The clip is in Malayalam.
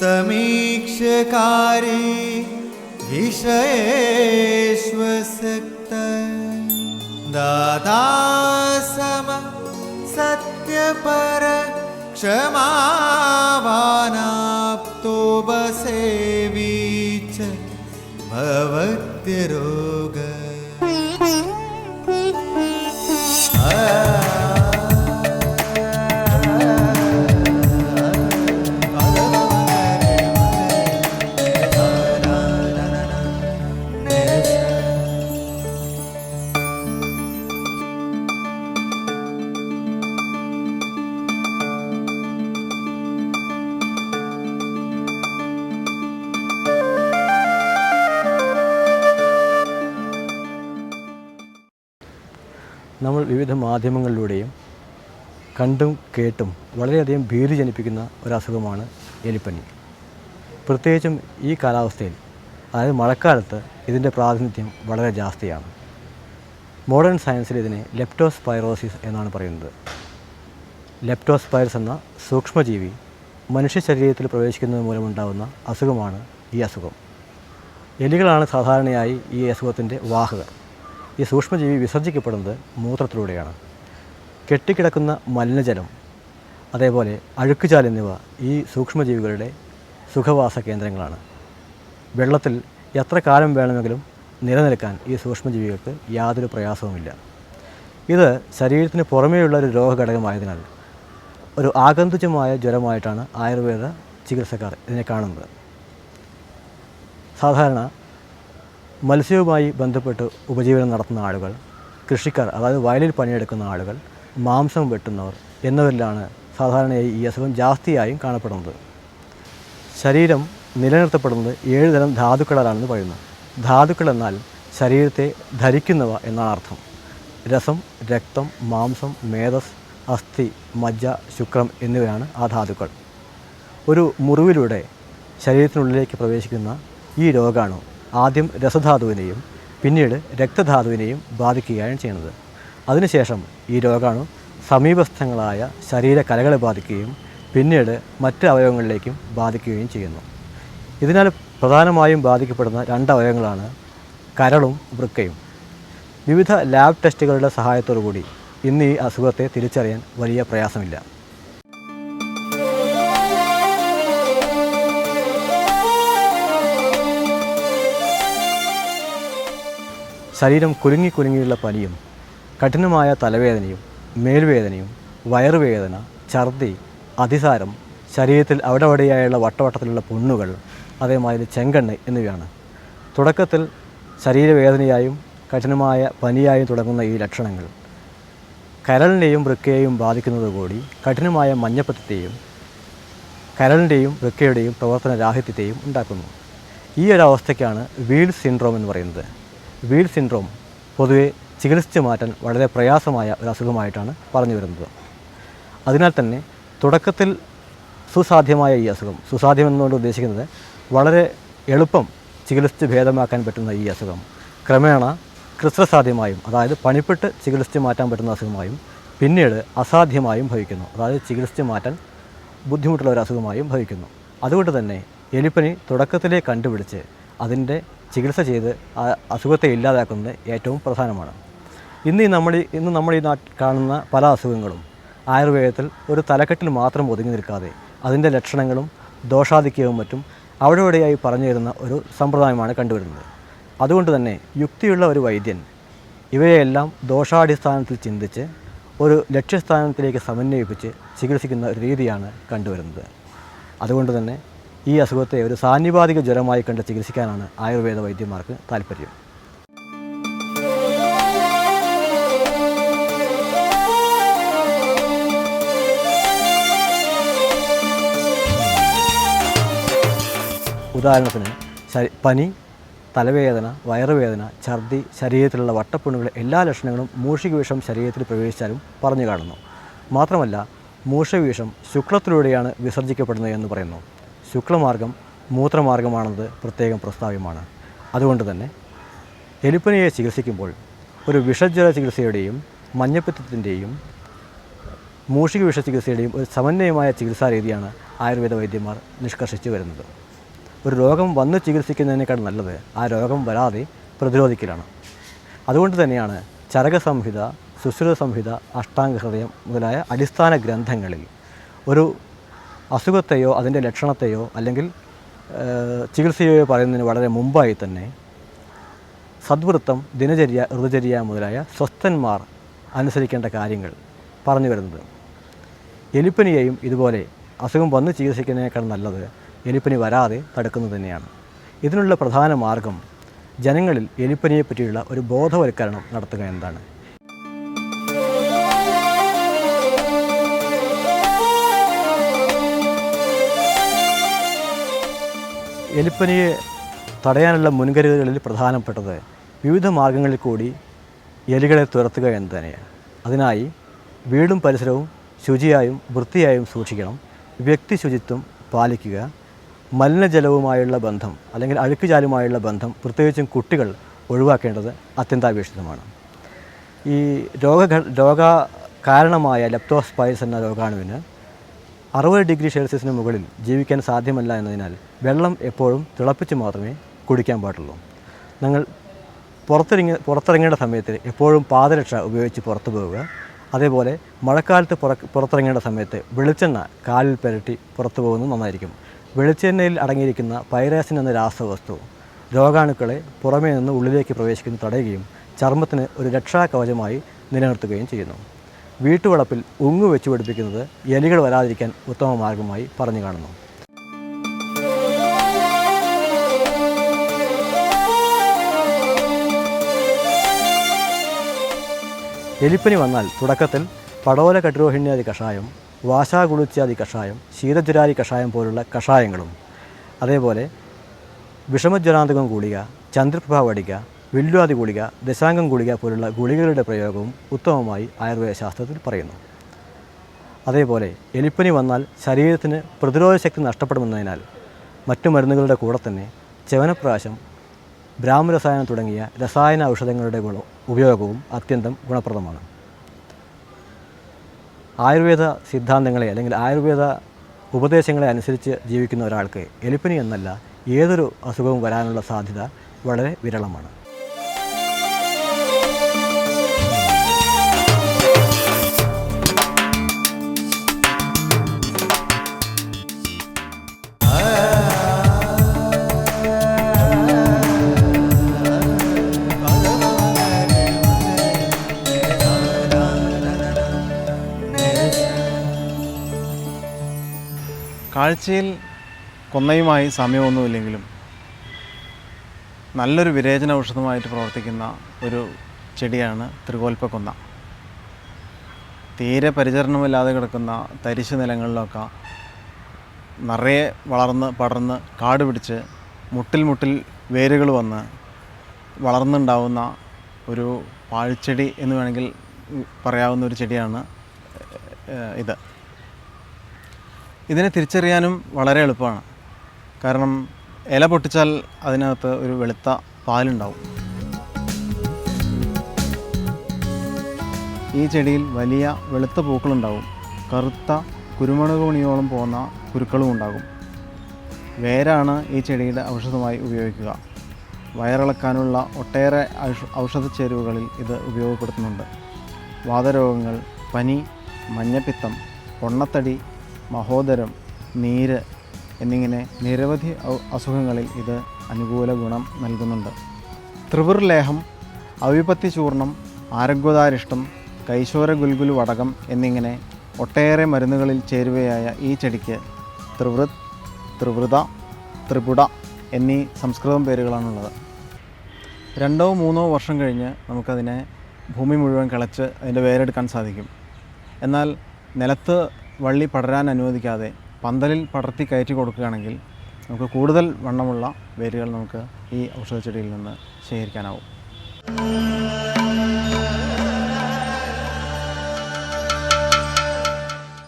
समीक्षकारी विषयेष्वसक्त दाता सम सत्यपर क्षमावानाप्तो बसेवी च भवत्यरोग നമ്മൾ വിവിധ മാധ്യമങ്ങളിലൂടെയും കണ്ടും കേട്ടും വളരെയധികം ഭീതി ജനിപ്പിക്കുന്ന ഒരസുഖമാണ് എലിപ്പനി. പ്രത്യേകിച്ചും ഈ കാലാവസ്ഥയിൽ, അതായത് മഴക്കാലത്ത് ഇതിൻ്റെ പ്രാതിനിധ്യം വളരെ ജാസ്തിയാണ്. മോഡേൺ സയൻസിൽ ഇതിനെ ലെപ്റ്റോസ്പൈറോസിസ് എന്നാണ് പറയുന്നത്. ലെപ്റ്റോസ്പൈറസ് എന്ന സൂക്ഷ്മജീവി മനുഷ്യ ശരീരത്തിൽ പ്രവേശിക്കുന്നത് മൂലമുണ്ടാകുന്ന അസുഖമാണ് ഈ അസുഖം. എലികളാണ് സാധാരണയായി ഈ അസുഖത്തിൻ്റെ വാഹകർ. ഈ സൂക്ഷ്മജീവി വിസർജിക്കപ്പെടുന്നത് മൂത്രത്തിലൂടെയാണ്. കെട്ടിക്കിടക്കുന്ന മലിനജലം, അതേപോലെ അഴുക്കുചാൽ എന്നിവ ഈ സൂക്ഷ്മജീവികളുടെ സുഖവാസ കേന്ദ്രങ്ങളാണ്. വെള്ളത്തിൽ എത്ര കാലം വേണമെങ്കിലും നിലനിൽക്കാൻ ഈ സൂക്ഷ്മജീവികൾക്ക് യാതൊരു പ്രയാസവുമില്ല. ഇത് ശരീരത്തിന് പുറമേയുള്ള ഒരു രോഗഘടകമായതിനാൽ ഒരു ആഗന്തുകമായ ജ്വരമായിട്ടാണ് ആയുർവേദ ചികിത്സക്കാർ ഇതിനെ കാണുന്നത്. സാധാരണ മത്സ്യവുമായി ബന്ധപ്പെട്ട് ഉപജീവനം നടത്തുന്ന ആളുകൾ, കൃഷിക്കാർ, അതായത് വയലിൽ പണിയെടുക്കുന്ന ആളുകൾ, മാംസം വെട്ടുന്നവർ എന്നിവരിലാണ് സാധാരണയായി ഈ അസുഖം ജാസ്തിയായും കാണപ്പെടുന്നത്. ശരീരം നിലനിർത്തപ്പെടുന്നത് 7 തരം ധാതുക്കളാണെന്ന് പറയുന്നു. ധാതുക്കൾ എന്നാൽ ശരീരത്തെ ധരിക്കുന്നവ എന്നാണ് അർത്ഥം. രസം, രക്തം, മാംസം, മേധസ്, അസ്ഥി, മജ്ജ, ശുക്രം എന്നിവയാണ് ആ ധാതുക്കൾ. ഒരു മുറിവിലൂടെ ശരീരത്തിനുള്ളിലേക്ക് പ്രവേശിക്കുന്ന ഈ രോഗാണു ആദ്യം രസധാതുവിനെയും പിന്നീട് രക്തധാതുവിനെയും ബാധിക്കുകയാണ് ചെയ്യുന്നത്. അതിനുശേഷം ഈ രോഗാണു സമീപസ്ഥങ്ങളായ ശരീരകലകളെ ബാധിക്കുകയും പിന്നീട് മറ്റ് അവയവങ്ങളിലേക്കും ബാധിക്കുകയും ചെയ്യുന്നു. ഇതിനാൽ പ്രധാനമായും ബാധിക്കപ്പെടുന്ന 2 അവയവങ്ങളാണ് കരളും വൃക്കയും. വിവിധ ലാബ് ടെസ്റ്റുകളുടെ സഹായത്തോടു കൂടി ഇന്ന് ഈ അസുഖത്തെ തിരിച്ചറിയാൻ വലിയ പ്രയാസമില്ല. ശരീരം കുലുങ്ങിയുള്ള പനിയും കഠിനമായ തലവേദനയും മേൽവേദനയും വയറുവേദന, ഛർദി, അതിസാരം, ശരീരത്തിൽ അവിടെയായുള്ള വട്ടവട്ടത്തിലുള്ള പുണ്ണുകൾ, അതേമാതിരി ചെങ്കണ്ണ് എന്നിവയാണ്. തുടക്കത്തിൽ ശരീരവേദനയായും കഠിനമായ പനിയായും തുടങ്ങുന്ന ഈ ലക്ഷണങ്ങൾ കരളിനെയും വൃക്കയെയും ബാധിക്കുന്നതോടുകൂടി കഠിനമായ മഞ്ഞപ്പിത്തത്തെയും കരളിൻ്റെയും വൃക്കയുടെയും പ്രവർത്തനരാഹിത്യത്തെയും ഉണ്ടാക്കുന്നു. ഈ ഒരു അവസ്ഥയ്ക്കാണ് വീൽ സിൻഡ്രോം എന്ന് പറയുന്നത്. വീൽ സിൻഡ്രോം പൊതുവെ ചികിത്സിച്ച് മാറ്റാൻ വളരെ പ്രയാസമായ ഒരു അസുഖമായിട്ടാണ് പറഞ്ഞു വരുന്നത്. അതിനാൽ തന്നെ തുടക്കത്തിൽ സുസാധ്യമായ ഈ അസുഖം, സുസാധ്യം എന്നുകൊണ്ട് ഉദ്ദേശിക്കുന്നത് വളരെ എളുപ്പം ചികിത്സിച്ച് ഭേദമാക്കാൻ പറ്റുന്ന ഈ അസുഖം ക്രമേണ കൃത്രസാധ്യമായും, അതായത് പണിപ്പെട്ട് ചികിത്സിച്ച് മാറ്റാൻ പറ്റുന്ന അസുഖമായും പിന്നീട് അസാധ്യമായും ഭവിക്കുന്നു. അതായത് ചികിത്സിച്ച് മാറ്റാൻ ബുദ്ധിമുട്ടുള്ള ഒരു അസുഖമായും ഭവിക്കുന്നു. അതുകൊണ്ട് തന്നെ എലിപ്പനി തുടക്കത്തിലേ കണ്ടുപിടിച്ച് അതിൻ്റെ ചികിത്സ ചെയ്ത് ആ അസുഖത്തെ ഇല്ലാതാക്കുന്നത് ഏറ്റവും പ്രധാനമാണ്. ഇന്ന് നമ്മൾ ഈ നാട്ടിൽ കാണുന്ന പല അസുഖങ്ങളും ആയുർവേദത്തിൽ ഒരു തലക്കെട്ടിൽ മാത്രം ഒതുങ്ങി നിൽക്കാതെ അതിൻ്റെ ലക്ഷണങ്ങളും ദോഷാധിക്യവും മറ്റും അവിടെയായി പറഞ്ഞു തരുന്ന ഒരു സമ്പ്രദായമാണ് കണ്ടുവരുന്നത്. അതുകൊണ്ട് തന്നെ യുക്തിയുള്ള ഒരു വൈദ്യൻ ഇവയെല്ലാം ദോഷാടിസ്ഥാനത്തിൽ ചിന്തിച്ച് ഒരു ലക്ഷ്യസ്ഥാനത്തിലേക്ക് സമന്വയിപ്പിച്ച് ചികിത്സിക്കുന്ന ഒരു രീതിയാണ് കണ്ടുവരുന്നത്. അതുകൊണ്ട് തന്നെ ഈ അസുഖത്തെ ഒരു സാന്നിപാതിക ജ്വരമായി കണ്ട് ചികിത്സിക്കാനാണ് ആയുർവേദ വൈദ്യന്മാർക്ക് താല്പര്യം. ഉദാഹരണത്തിന് പനി, തലവേദന, വയറുവേദന, ഛർദി, ശരീരത്തിലുള്ള വട്ടപ്പുണ്ണുകൾ എല്ലാ ലക്ഷണങ്ങളും മൂഷികവിഷം ശരീരത്തിൽ പ്രവേശിച്ചാലും പറഞ്ഞു കാണുന്നു. മാത്രമല്ല മൂഷവിഷം ശുക്ലത്തിലൂടെയാണ് വിസർജിക്കപ്പെടുന്നത് എന്ന് പറയുന്നു. ശുക്ലമാർഗം മൂത്രമാർഗമാണെന്നത് പ്രത്യേകം പ്രസ്താവ്യമാണ്. അതുകൊണ്ട് തന്നെ എലിപ്പനിയെ ചികിത്സിക്കുമ്പോൾ ഒരു വിഷജ്വര ചികിത്സയുടെയും മഞ്ഞപ്പിത്തത്തിൻ്റെയും മൂഷിക വിഷ ചികിത്സയുടെയും ഒരു സമന്വയമായ ചികിത്സാ രീതിയാണ് ആയുർവേദ വൈദ്യന്മാർ നിഷ്കർഷിച്ചു വരുന്നത്. ഒരു രോഗം വന്ന് ചികിത്സിക്കുന്നതിനേക്കാൾ നല്ലത് ആ രോഗം വരാതെ പ്രതിരോധിക്കലാണ്. അതുകൊണ്ട് തന്നെയാണ് ചരക സംഹിത, സുശ്രുത സംഹിത, അഷ്ടാംഗ ഹൃദയം മുതലായ അടിസ്ഥാന ഗ്രന്ഥങ്ങളിൽ ഒരു അസുഖത്തെയോ അതിൻ്റെ ലക്ഷണത്തെയോ അല്ലെങ്കിൽ ചികിത്സയോ പറയുന്നതിന് വളരെ മുമ്പായി തന്നെ സദ്വൃത്തം, ദിനചര്യ, ഋതുചര്യ മുതലായ സ്വസ്ഥന്മാർ അനുസരിക്കേണ്ട കാര്യങ്ങൾ പറഞ്ഞു വരുന്നത്. എലിപ്പനിയെയും ഇതുപോലെ അസുഖം വന്ന് ചികിത്സിക്കുന്നതിനേക്കാൾ നല്ലത് എലിപ്പനി വരാതെ തടുക്കുന്നത് തന്നെയാണ്. ഇതിനുള്ള പ്രധാന മാർഗം ജനങ്ങളിൽ എലിപ്പനിയെ പറ്റിയുള്ള ഒരു ബോധവൽക്കരണം നടത്തുക എന്നതാണ്. എലിപ്പനിയെ തടയാനുള്ള മുൻകരുതലുകളിൽ പ്രധാനപ്പെട്ടത് വിവിധ മാർഗങ്ങളിൽ കൂടി എലികളെ തുരത്തുക എന്ന് തന്നെയാണ്. അതിനായി വീടും പരിസരവും ശുചിയായും വൃത്തിയായും സൂക്ഷിക്കണം. വ്യക്തി ശുചിത്വം പാലിക്കുക. മലിനജലവുമായുള്ള ബന്ധം അല്ലെങ്കിൽ അഴുക്കുചാലുമായുള്ള ബന്ധം പ്രത്യേകിച്ചും കുട്ടികൾ ഒഴിവാക്കേണ്ടത് അത്യന്താപേക്ഷിതമാണ്. ഈ രോഗ കാരണമായ ലെപ്റ്റോസ്പൈറസ് എന്ന രോഗാണുവിന് 60 ഡിഗ്രി സെൽഷ്യസിന് മുകളിൽ ജീവിക്കാൻ സാധ്യമല്ല എന്നതിനാൽ വെള്ളം എപ്പോഴും തിളപ്പിച്ച് മാത്രമേ കുടിക്കാൻ പാടുള്ളൂ. നിങ്ങൾ പുറത്തിറങ്ങേണ്ട സമയത്ത് എപ്പോഴും പാദരക്ഷ ഉപയോഗിച്ച് പുറത്തു പോവുക. അതേപോലെ മഴക്കാലത്ത് പുറത്തിറങ്ങേണ്ട സമയത്ത് വെളിച്ചെണ്ണ കാലിൽ പുരട്ടി പുറത്തു പോകുന്നത് നന്നായിരിക്കും. വെളിച്ചെണ്ണയിൽ അടങ്ങിയിരിക്കുന്ന പൈറാസിൻ എന്ന രാസവസ്തു രോഗാണുക്കളെ പുറമേ നിന്ന് ഉള്ളിലേക്ക് പ്രവേശിക്കുന്നത് തടയുകയും ചർമ്മത്തിന് ഒരു രക്ഷാകവചമായി നിലനിർത്തുകയും ചെയ്യുന്നു. വീട്ടുവളപ്പിൽ ഉങ്ങു വെച്ച് പിടിപ്പിക്കുന്നത് എലികൾ വരാതിരിക്കാൻ ഉത്തമ മാർഗമായി പറഞ്ഞു കാണുന്നു. എലിപ്പനി വന്നാൽ തുടക്കത്തിൽ പടോല കട്ടിരോഹിണ്യാദി കഷായം, വാശാകുളുച്യാദി കഷായം, ശീതജ്വരാദി കഷായം പോലുള്ള കഷായങ്ങളും അതേപോലെ വിഷമജ്വരാന്തകം ഗുളിക, ചന്ദ്രപ്രഭ വടിക, വില്വാദി ഗുളിക, ദശാംഗം ഗുളിക പോലുള്ള ഗുളികകളുടെ പ്രയോഗവും ഉത്തമമായി ആയുർവേദ ശാസ്ത്രത്തിൽ പറയുന്നു. അതേപോലെ എലിപ്പനി വന്നാൽ ശരീരത്തിന് പ്രതിരോധ ശക്തി നഷ്ടപ്പെടുമെന്നതിനാൽ മറ്റു മരുന്നുകളുടെ കൂടെ തന്നെ ചവനപ്രാശം, ബ്രാഹ്മരസായനം തുടങ്ങിയ രസായന ഔഷധങ്ങളുടെ ഉപയോഗവും അത്യന്തം ഗുണപ്രദമാണ്. ആയുർവേദ സിദ്ധാന്തങ്ങളെ അല്ലെങ്കിൽ ആയുർവേദ ഉപദേശങ്ങളെ അനുസരിച്ച് ജീവിക്കുന്ന ഒരാൾക്ക് എലിപ്പനി എന്നല്ല ഏതൊരു അസുഖവും വരാനുള്ള സാധ്യത വളരെ വിരളമാണ്. കാഴ്ചയിൽ കൊന്നയുമായി സാമ്യമൊന്നുമില്ലെങ്കിലും നല്ലൊരു വിരേചന ഔഷധമായിട്ട് പ്രവർത്തിക്കുന്ന ഒരു ചെടിയാണ് ത്രികോൽപ്പക്കൊന്ന. തീരെ പരിചരണമില്ലാതെ കിടക്കുന്ന തരിശു നിലങ്ങളിലൊക്കെ നിറയെ വളർന്ന് പടർന്ന് കാട് പിടിച്ച് മുട്ടിൽ വേരുകൾ വന്ന് വളർന്നുണ്ടാവുന്ന ഒരു പാഴ്ചെടി എന്ന് വേണമെങ്കിൽ പറയാവുന്ന ഒരു ചെടിയാണ് ഇത്. ഇതിനെ തിരിച്ചറിയാനും വളരെ എളുപ്പമാണ്. കാരണം ഇല പൊട്ടിച്ചാൽ അതിനകത്ത് ഒരു വെളുത്ത പാലുണ്ടാവും. ഈ ചെടിയിൽ വലിയ വെളുത്ത പൂക്കളുണ്ടാവും. കറുത്ത കുരുമുളക് മണിയോളം പോകുന്ന കുരുക്കളും ഉണ്ടാകും. വേരാണ് ഈ ചെടിയുടെ ഔഷധമായി ഉപയോഗിക്കുക. വയറിളക്കാനുള്ള ഒട്ടേറെ ഔഷധ ചേരുവകളിൽ ഇത് ഉപയോഗപ്പെടുത്തുന്നുണ്ട്. വാതരോഗങ്ങൾ, പനി, മഞ്ഞപ്പിത്തം, പൊണ്ണത്തടി, മഹോദരം, നീര് എന്നിങ്ങനെ നിരവധി അസുഖങ്ങളിൽ ഇത് അനുകൂല ഗുണം നൽകുന്നുണ്ട്. ത്രിപുർലേഹം, അവിപത്തി ചൂർണം, ആരോഗ്യതാരിഷ്ടം, കൈശോര ഗുൽഗുലു വടകം എന്നിങ്ങനെ ഒട്ടേറെ മരുന്നുകളിൽ ചേരുവയായ ഈ ചെടിക്ക് ത്രിവൃത്, ത്രിവൃത, ത്രിപുട എന്നീ സംസ്കൃതം പേരുകളാണുള്ളത്. 2-3 വർഷം കഴിഞ്ഞ് നമുക്കതിനെ ഭൂമി മുഴുവൻ കിളച്ച് അതിൻ്റെ വേരെടുക്കാൻ സാധിക്കും. എന്നാൽ നിലത്ത് വള്ളി പടരാൻ അനുവദിക്കാതെ പന്തലിൽ പടർത്തി കയറ്റി കൊടുക്കുകയാണെങ്കിൽ നമുക്ക് കൂടുതൽ വണ്ണമുള്ള വേരുകൾ നമുക്ക് ഈ ഔഷധ ചെടിയിൽ നിന്ന് ശേഖരിക്കാനാവും.